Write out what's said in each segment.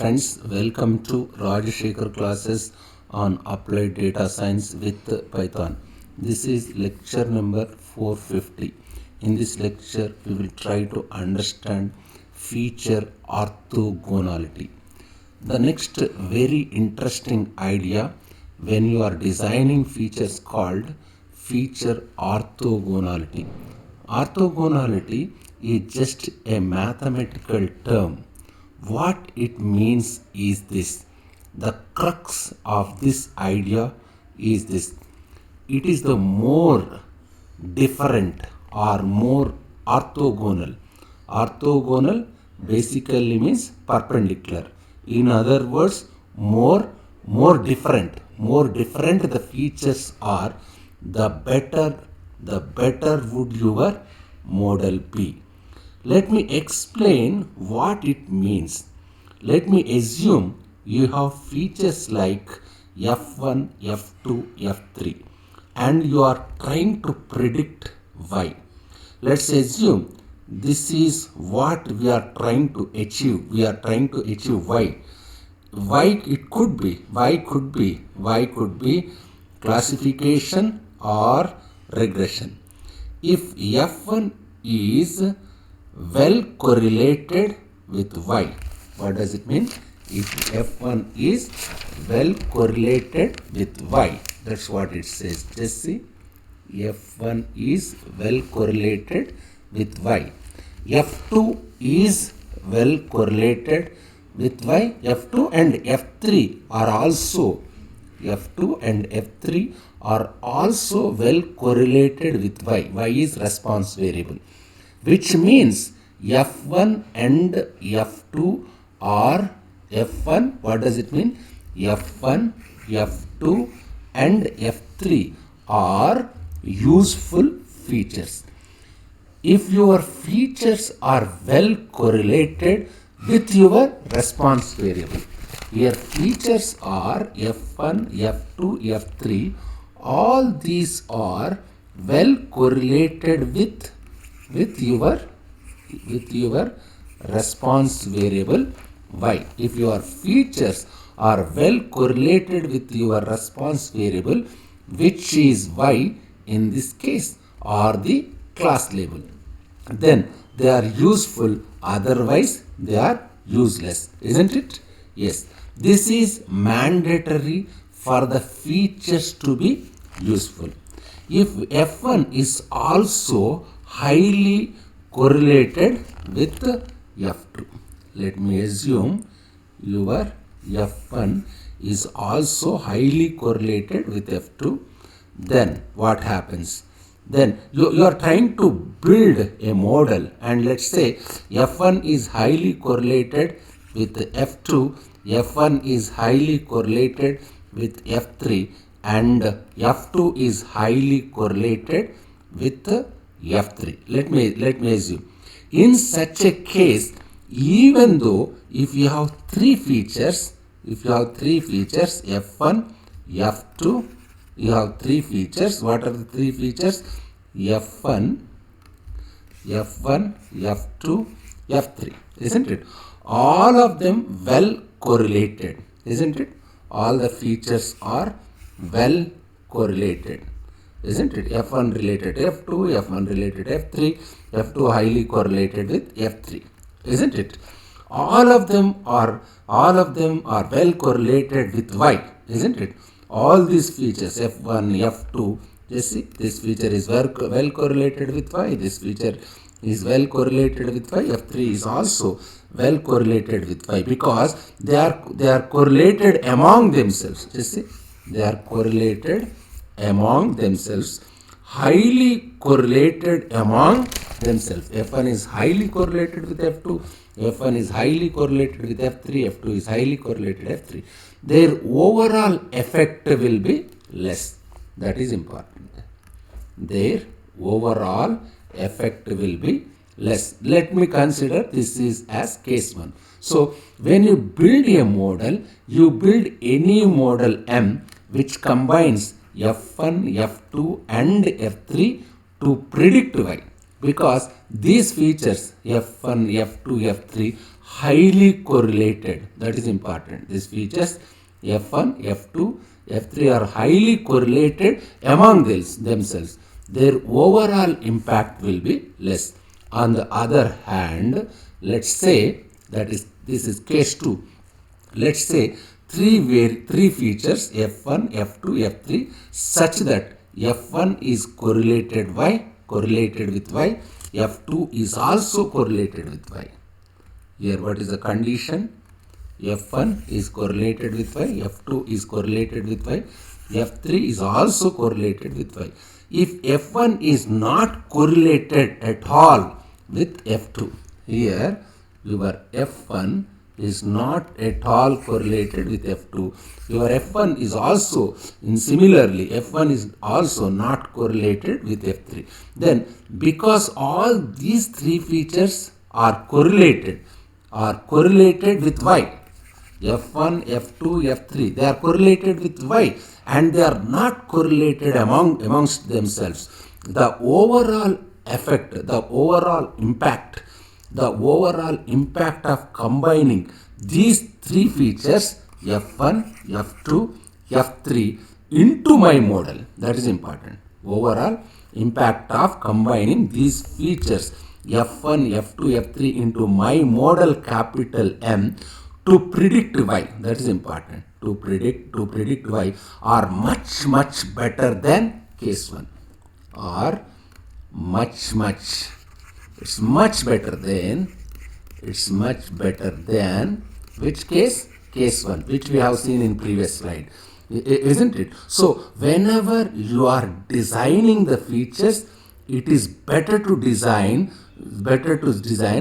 Friends, welcome to Rajashekhar classes on Applied Data Science with Python. This is lecture number 450. In this lecture, we will try to understand feature orthogonality. The next very interesting idea when you are designing features called feature orthogonality. Orthogonality is just a mathematical term. What it means is this. The crux of this idea is this. It is the more different or more orthogonal. Orthogonal basically means perpendicular. In other words, more different. More different the features are, the better would your model be. Let me explain what it means. Let me assume you have features like F1, F2, F3 and you are trying to predict Y. Let's assume this is what we are trying to achieve. We are trying to achieve Y. Y could be classification or regression. If F1 is well correlated with Y, what does it mean? If F1 is well correlated with Y, that's what it says. Just see, F1 is well correlated with Y. F2 is well correlated with Y. F2 and F3 are also well correlated with Y. Y is response variable, which means F1 and F2 are F1. What does it mean? F1, F2 and F3 are useful features. If your features are well correlated with your response variable, your features are F1, F2, F3, all these are well correlated with your response variable Y. If your features are well correlated with your response variable, which is Y in this case, or the class label, then they are useful, otherwise they are useless, isn't it? Yes, this is mandatory for the features to be useful. If F1 is also highly correlated with F2, let me assume your F1 is also highly correlated with F2, then what happens? Then you are trying to build a model, and let's say F1 is highly correlated with F2, F1 is highly correlated with F3, and F2 is highly correlated with F3. Let me assume. In such a case, even though if you have three features, F1, F2, you have three features. What are the three features? F1, F2, F3, isn't it? All of them well correlated, isn't it? All the features are well correlated, isn't it? F1 related F2, F1 related F3, F2 highly correlated with F3, isn't it? All of them are well correlated with Y, isn't it? All these features F1, F2, just see, this feature is well correlated with Y, this feature is well correlated with Y, F3 is also well correlated with Y, because they are correlated among themselves. Just see, they are correlated among themselves, highly correlated among themselves. F1 is highly correlated with F2, F1 is highly correlated with F3, F2 is highly correlated with F3. Their overall effect will be less. That is important. Their overall effect will be less. Let me consider this is as case 1. So when you build a model, you build any model M which combines F1, F2 and F3 to predict Y. because these features F1, F2, F3 highly correlated. That is important. These features F1, F2, F3 are highly correlated among themselves. Their overall impact will be less. On the other hand, let's say that is this is case 2. Let's say three features F1, F2, F3 such that F1 is correlated with Y, F2 is also correlated with Y. Here what is the condition? F1 is correlated with Y, F2 is correlated with Y, F3 is also correlated with Y. If F1 is not correlated at all with F2, here your F1 is not at all correlated with F2. Your F1 is also, similarly, F1 is also not correlated with F3. Then, because all these three features are correlated with Y, F1, F2, F3, they are correlated with Y and they are not correlated amongst themselves. The overall effect, the overall impact of combining these three features F1, F2, F3 into my model, that is important. Overall impact of combining these features F1, F2, F3 into my model capital M to predict Y, that is important. To predict Y are much better than case 1. Or it's much better than which case? Case 1, which we have seen in previous slide, isn't it? So whenever you are designing the features, it is better to design.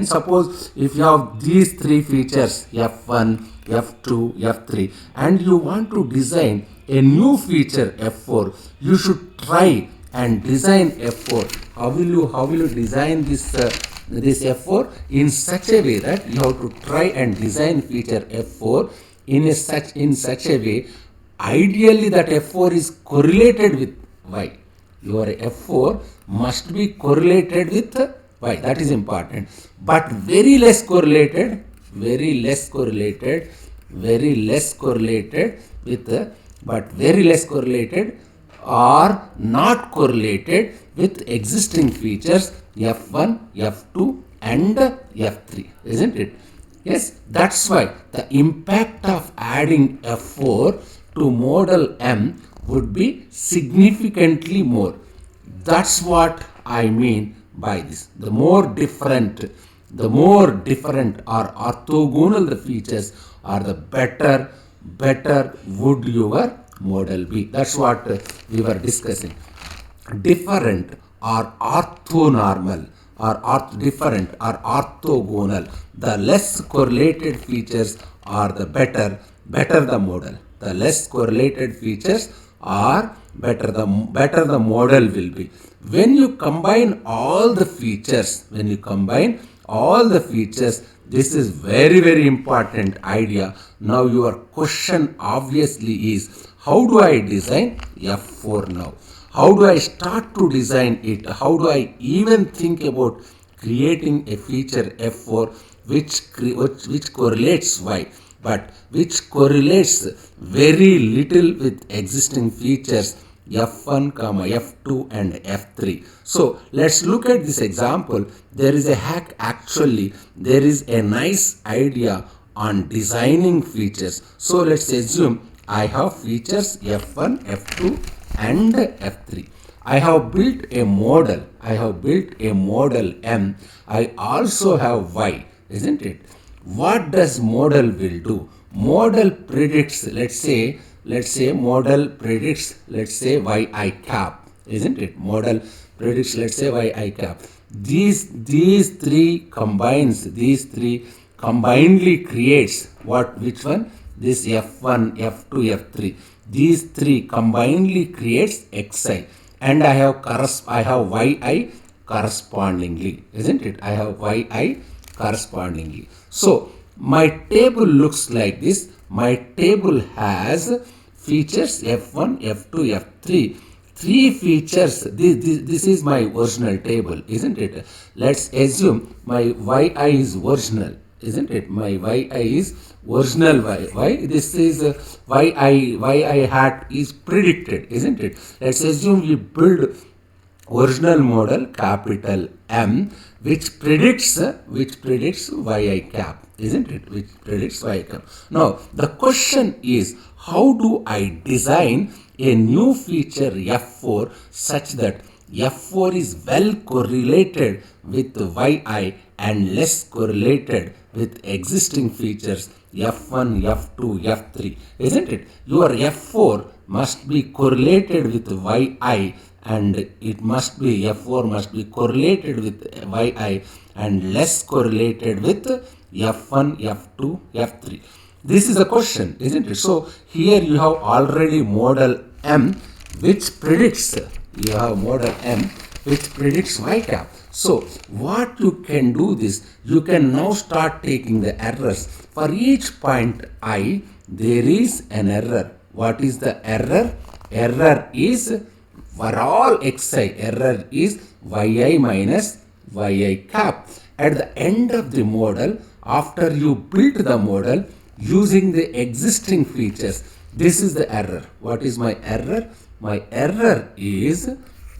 Suppose if you have these three features F1, F2, F3 and you want to design a new feature F4, you should try and design F4. How will you design this F4? In such a way that you have to try and design feature F4 in such a way, ideally that F4 is correlated with Y. Your F4 must be correlated with Y. That is important. But very less correlated or not correlated with existing features F1, F2 and F3, isn't it? Yes, that's why the impact of adding F4 to model M would be significantly more. That's what I mean by this. The more different or orthogonal the features are, the better would your model be. That's what we were discussing. Different or orthonormal different or orthogonal, the less correlated features are the better the model. The less correlated features are better the model will be. When you combine all the features, this is very important idea. Now your question obviously is, how do I design F4 now? How do I start to design it? How do I even think about creating a feature F4 which correlates Y, but which correlates very little with existing features F1, F2 and F3. So let's look at this example. There is a hack actually. There is a nice idea on designing features. So let's assume I have features F1, F2 and F3. I have built a model M. I also have Y, isn't it? What does model will do? Model predicts, let's say model predicts, yi cap, isn't it? Model predicts, yi cap. These three combinedly creates which one? This F1, F2, F3. These three combinedly creates xi, and I have yi correspondingly, isn't it? I have yi correspondingly. So my table looks like this. My table has features F1, F2, F3. three features, this is my original table, isn't it? Let's assume my yi is original, isn't it? My yi is original y. This is yi hat is predicted, isn't it? Let's assume we build original model capital M, which predicts yi cap, isn't it? Which predicts y cap. Now the question is, how do I design a new feature F4 such that F4 is well correlated with yi and less correlated with existing features F1, F2, F3, isn't it? Your F4 must be correlated with yi, and it must be, F4 must be correlated with yi and less correlated with F1, F2, F3. This is the question, isn't it? So here you have already model M which predicts, you have model M which predicts y cap. So what you can do this, you can now start taking the errors. For each point I, there is an error. What is the error? Error is, for all xi, error is yi minus yi cap. At the end of the model, after you built the model using the existing features, this is the error. What is my error? My error is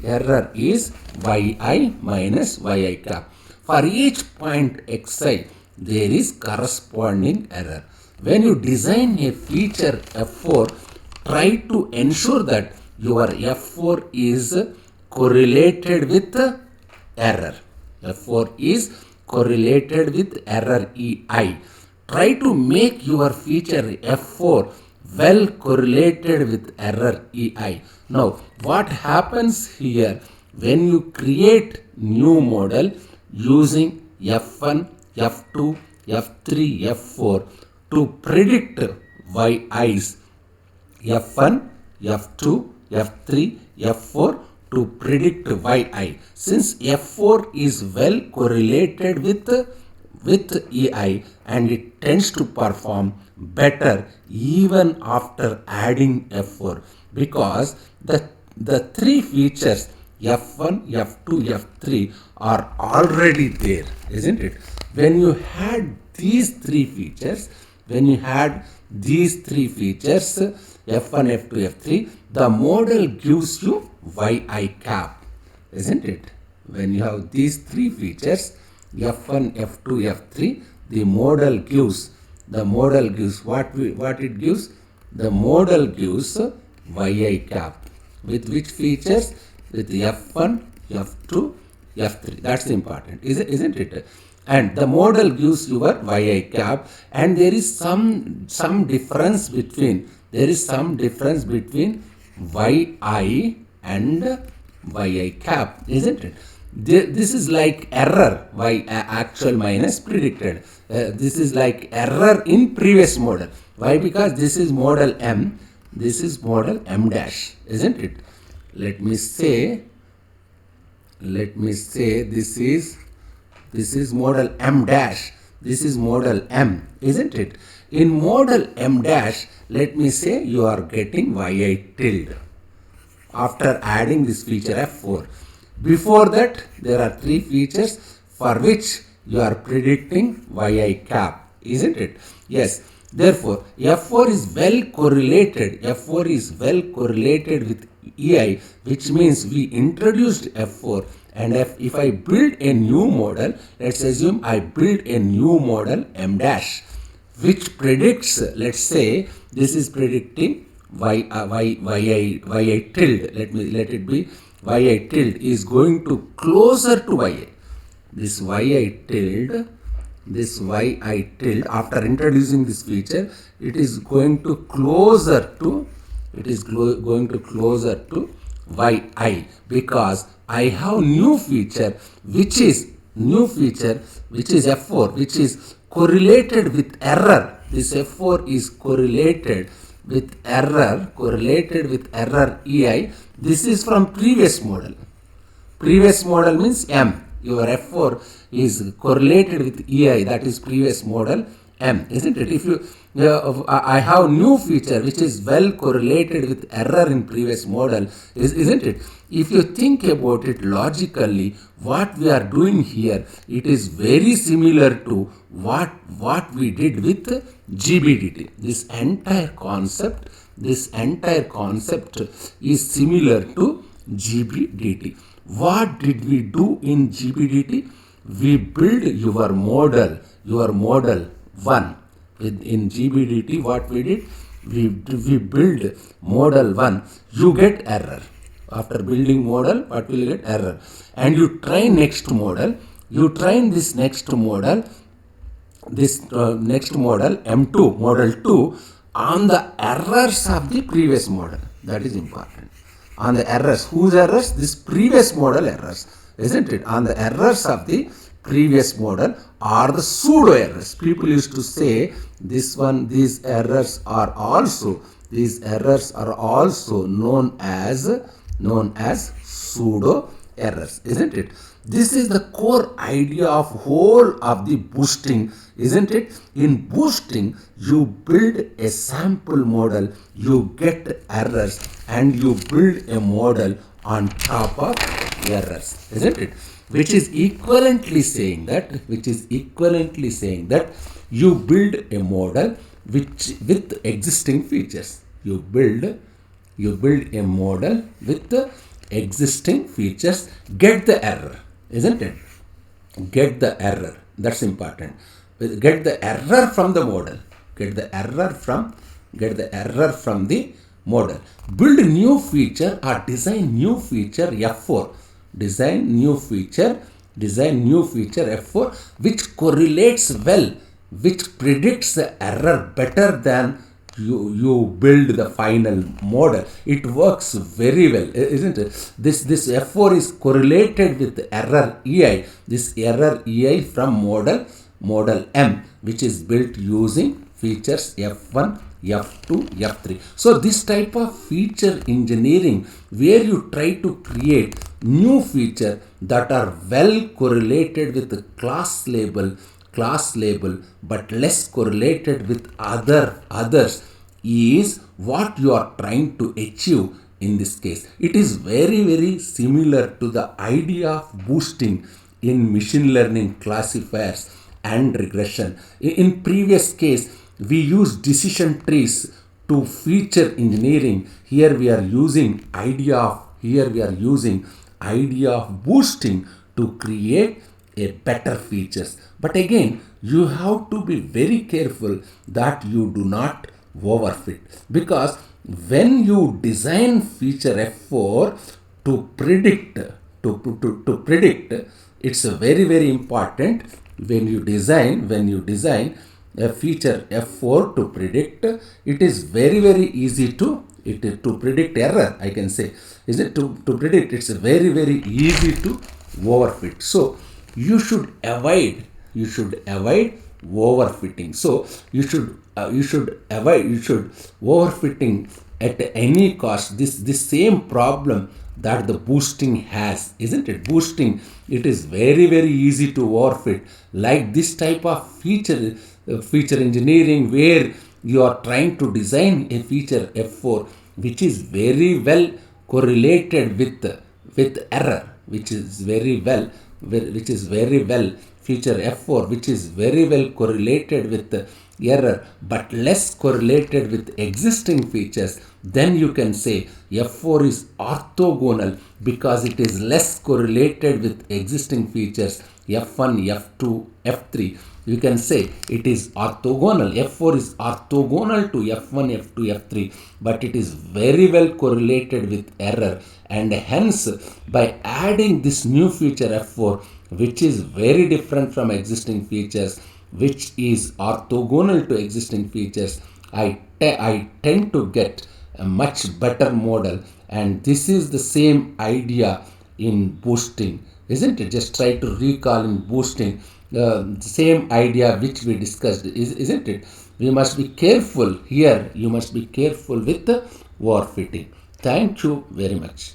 yi minus yi cap. For each point xi, there is corresponding error. When you design a feature F4, try to ensure that your F4 is correlated with error. F4 is correlated with error EI. Try to make your feature F4 well correlated with error EI. Now, what happens here when you create new model using F1, F2, F3, F4 to predict yi's F1, F2, F3, F4 to predict yi. Since F4 is well correlated with EI and it tends to perform better even after adding F4, because the three features F1, F2, F3 are already there, isn't it? When you had these three features, F1, F2, F3, the model gives you yi cap, isn't it? When you have these three features, F1, F2, F3, the model gives what it gives? The model gives yi cap. With which features? With F1, F2, F3. That's important, isn't it? And the model gives your yi cap, and there is some difference between yi and yi cap, isn't it? This is like error, y actual minus predicted. This is like error in previous model. Why? Because this is model M, this is model M dash, isn't it? Let me say this is model M dash, this is model M, isn't it? In model M dash, let me say you are getting yi tilde after adding this feature F4. Before that, there are three features for which you are predicting yi cap, isn't it? Yes. Therefore, F4 is well correlated. F4 is well correlated with EI, which means we introduced F4. And if I build a new model, let's assume I build a new model M dash, which predicts, let's say, this is predicting yi tilde. Let it be yi tilde is going to closer to yi. This yi tilde, after introducing this feature, it is going to closer to yi, because I have new feature which is F4, which is correlated with error. This F4 is correlated with error EI. This is from previous model. Previous model means M. Your F4 is correlated with EI, that is previous model M, isn't it? I have new feature which is well correlated with error in previous model, isn't it? If you think about it logically, what we are doing here, it is very similar to what we did with GBDT. This entire concept is similar to GBDT. What did we do in GBDT? We build your model 1. In GBDT, what we did, we build model 1, you get error. After building model, what will you get? Error. And you train next model, you train this next model, next model M2, model 2, on the errors of the previous model. That is important. On the errors. Whose errors? This previous model errors, isn't it? On the errors of the previous model or the pseudo errors. People used to say these errors are also known as pseudo errors, isn't it? This is the core idea of whole of the boosting, isn't it? In boosting, you build a sample model, you get errors, and you build a model on top of errors, isn't it? Which is equivalently saying that you build a model which with existing features. You build a model with the existing features, get the error, isn't it? Get the error. That's important. Get the error from the model. Get the error from the model. Build a new feature or design new feature F4. Design new feature F4 which correlates well, which predicts the error better than you build the final model. It works very well, isn't it? This F4 is correlated with error EI. This error EI from model M, which is built using features F1, F2, F3. So this type of feature engineering, where you try to create new feature that are well correlated with the class label, but less correlated with others, is what you are trying to achieve in this case. It is very similar to the idea of boosting in machine learning classifiers and regression. In previous case, we use decision trees to feature engineering. Here we are using idea of boosting to create a better features. But again, you have to be very careful that you do not overfit, because when you design feature F4 to predict, it's very important. When you design a feature F4 to predict, it is very easy to predict error, I can say. Is it to predict? It's very easy to overfit. So you should avoid overfitting. So you should avoid overfitting at any cost. This same problem that the boosting has, isn't it? Boosting, it is very easy to overfit. Like this type of feature engineering, where you are trying to design a feature F4 which is very well correlated with error, which is very well feature F4 which is very well correlated with error but less correlated with existing features, then you can say F4 is orthogonal because it is less correlated with existing features F1, F2, F3. You can say it is orthogonal. F4 is orthogonal to F1, F2, F3, but it is very well correlated with error, and hence by adding this new feature F4, which is very different from existing features, which is orthogonal to existing features, I tend to get a much better model. And this is the same idea in boosting, isn't it? Just try to recall in boosting the same idea which we discussed, isn't it? We must be careful here. You must be careful with the overfitting. Thank you very much.